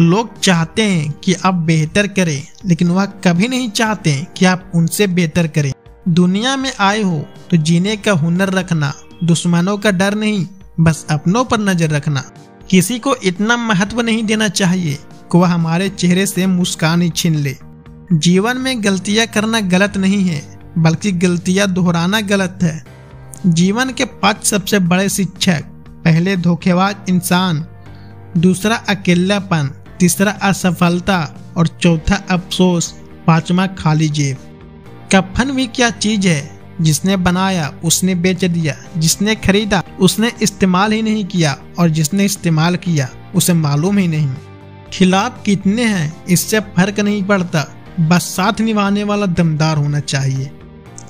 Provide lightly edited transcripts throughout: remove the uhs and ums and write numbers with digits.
लोग चाहते हैं कि आप बेहतर करें, लेकिन वह कभी नहीं चाहते कि आप उनसे बेहतर करें। दुनिया में आए हो तो जीने का हुनर रखना, दुश्मनों का डर नहीं, बस अपनों पर नजर रखना। किसी को इतना महत्व नहीं देना चाहिए कि वह हमारे चेहरे से मुस्कान ही छीन ले। जीवन में गलतियां करना गलत नहीं है, बल्कि गलतियां दोहराना गलत है। जीवन के 5 सबसे बड़े शिक्षक: पहले धोखेबाज इंसान, दूसरा अकेलापन, तीसरा असफलता और चौथा अफसोस, 5वां खाली जेब। कफन भी क्या चीज है? जिसने बनाया उसने बेच दिया, जिसने खरीदा उसने इस्तेमाल ही नहीं किया, और जिसने इस्तेमाल किया उसे मालूम ही नहीं। खिलाफ कितने हैं इससे फर्क नहीं पड़ता, बस साथ निभाने वाला दमदार होना चाहिए।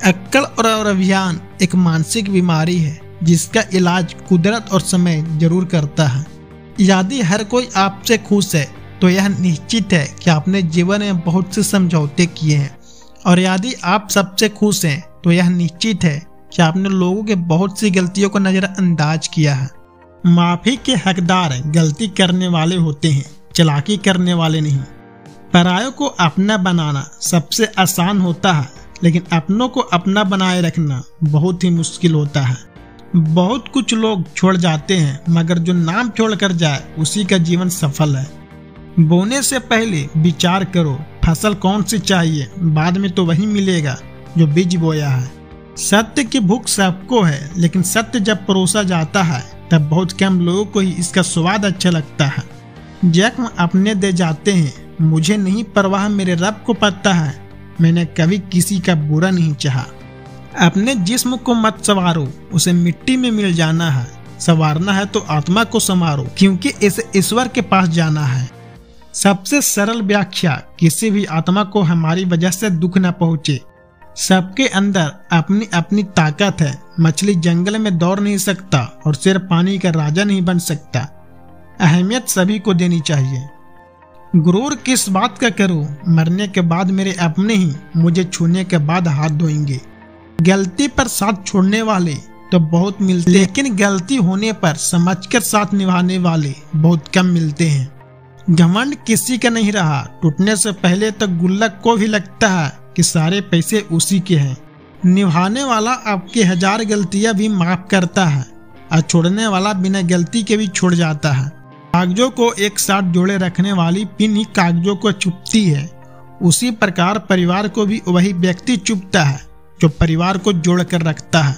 अक्ल और अभियान एक मानसिक बीमारी है जिसका इलाज कुदरत और समय जरूर करता है। यदि हर कोई आपसे खुश है तो यह निश्चित है कि आपने जीवन में बहुत से समझौते किए हैं, और यदि आप सबसे खुश हैं तो यह निश्चित है कि आपने लोगों के बहुत सी गलतियों को नजरअंदाज किया है। माफी के हकदार गलती करने वाले होते हैं, चालाकी करने वाले नहीं। परायों को अपना बनाना सबसे आसान होता है, लेकिन अपनों को अपना बनाए रखना बहुत ही मुश्किल होता है। बहुत कुछ लोग छोड़ जाते हैं, मगर जो नाम छोड़ कर जाए उसी का जीवन सफल है। बोने से पहले विचार करो फसल कौन सी चाहिए, बाद में तो वही मिलेगा जो बीज बोया है। सत्य की भूख सबको है, लेकिन सत्य जब परोसा जाता है तब बहुत कम लोगों को ही इसका स्वाद अच्छा लगता है। जख्म अपने दे जाते हैं, मुझे नहीं परवाह, मेरे रब को पता है, मैंने कभी किसी का बुरा नहीं चाहा। अपने जिस्म को मत संवारो, उसे मिट्टी में मिल जाना है। संवारना है तो आत्मा को संवारो, क्योंकि इसे ईश्वर के पास जाना है। सबसे सरल व्याख्या: किसी भी आत्मा को हमारी वजह से दुख न पहुंचे। सबके अंदर अपनी अपनी ताकत है। मछली जंगल में दौड़ नहीं सकता और शेर पानी का राजा नहीं बन सकता। अहमियत सभी को देनी चाहिए। गुरूर किस बात का करूं, मरने के बाद मेरे अपने ही मुझे छूने के बाद हाथ धोएंगे। गलती पर साथ छोड़ने वाले तो बहुत मिलते, लेकिन गलती होने पर समझकर साथ निभाने वाले बहुत कम मिलते हैं। घमंड किसी का नहीं रहा, टूटने से पहले तक गुल्लक को भी लगता है कि सारे पैसे उसी के हैं। निभाने वाला आपकी 1000 गलतियां भी माफ करता है, और छोड़ने वाला बिना गलती के भी छोड़ जाता है। कागजों को एक साथ जोड़े रखने वाली पिन ही कागजों को चुपती है। उसी प्रकार परिवार को भी वही व्यक्ति चुपता है जो परिवार को जोड़ कर रखता है।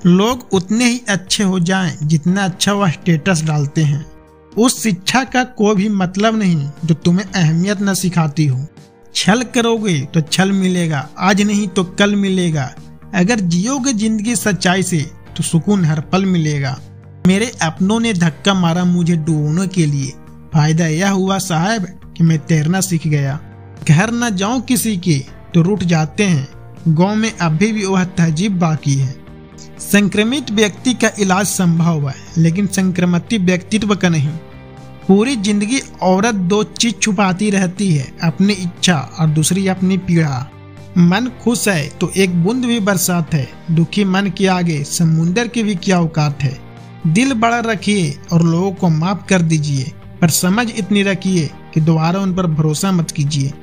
लोग उतने ही अच्छे हो जाएं जितना अच्छा वह स्टेटस डालते हैं। उस शिक्षा का कोई भी मतलब नहीं जो तुम्हें अहमियत न सिखाती हो। छल करोगे तो छल मिलेगा, आज नहीं तो कल मिलेगा। अगर जियोगे जिंदगी सच्चाई से तो सुकून हर पल मिलेगा। मेरे अपनों ने धक्का मारा मुझे डूबने के लिए, फायदा यह हुआ साहब कि मैं तैरना सीख गया। घर न जाऊं किसी के तो रूठ जाते हैं, गांव में अभी भी वह तहजीब बाकी है। संक्रमित व्यक्ति का इलाज संभव है, लेकिन संक्रमित व्यक्तित्व का नहीं। पूरी जिंदगी औरत 2 चीज छुपाती रहती है, अपनी इच्छा और दूसरी अपनी पीड़ा। मन खुश है तो एक बूंद भी बरसात है, दुखी मन के आगे समुंदर की भी क्या औकात है। दिल बड़ा रखिए और लोगों को माफ कर दीजिए, पर समझ इतनी रखिए कि दोबारा उन पर भरोसा मत कीजिए।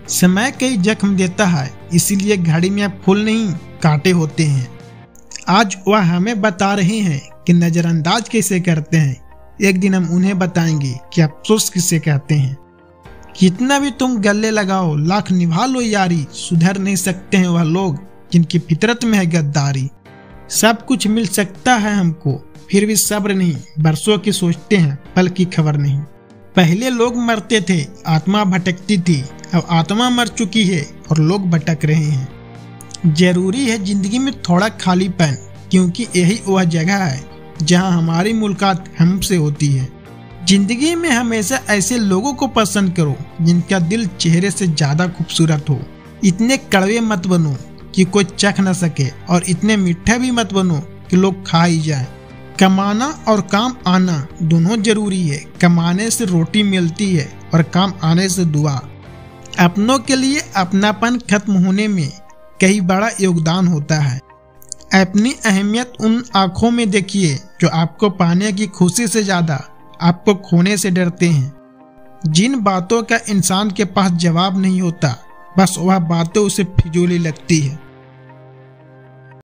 समय कई जख्म देता है, इसीलिए घड़ी में फूल नहीं कांटे होते हैं। आज वह हमें बता रहे हैं कि नजरअंदाज कैसे करते हैं, एक दिन हम उन्हें बताएंगे कि अफसोस किसे कहते हैं। कितना भी तुम गले लगाओ, लाख निभा लो यारी, सुधर नहीं सकते हैं वह लोग जिनकी फितरत में है गद्दारी। सब कुछ मिल सकता है हमको, फिर भी सब्र नहीं, बरसों की सोचते हैं, पल की खबर नहीं। पहले लोग मरते थे, आत्मा भटकती थी, अब आत्मा मर चुकी है और लोग भटक रहे हैं। जरूरी है जिंदगी में थोड़ा खालीपन, क्योंकि यही वह जगह है जहां हमारी मुलाकात हमसे होती है। जिंदगी में हमेशा ऐसे लोगों को पसंद करो जिनका दिल चेहरे से ज्यादा खूबसूरत हो। इतने कड़वे मत बनो कि कोई चख न सके, और इतने मीठे भी मत बनो कि लोग खा ही जाए। कमाना और काम आना दोनों जरूरी है। कमाने से रोटी मिलती है और काम आने से दुआ। अपनों के लिए अपनापन खत्म होने में कई बड़ा योगदान होता है। अपनी अहमियत उन आंखों में देखिए जो आपको पाने की खुशी से ज्यादा आपको खोने से डरते हैं। जिन बातों का इंसान के पास जवाब नहीं होता, बस वह बातें उसे फिजूली लगती है।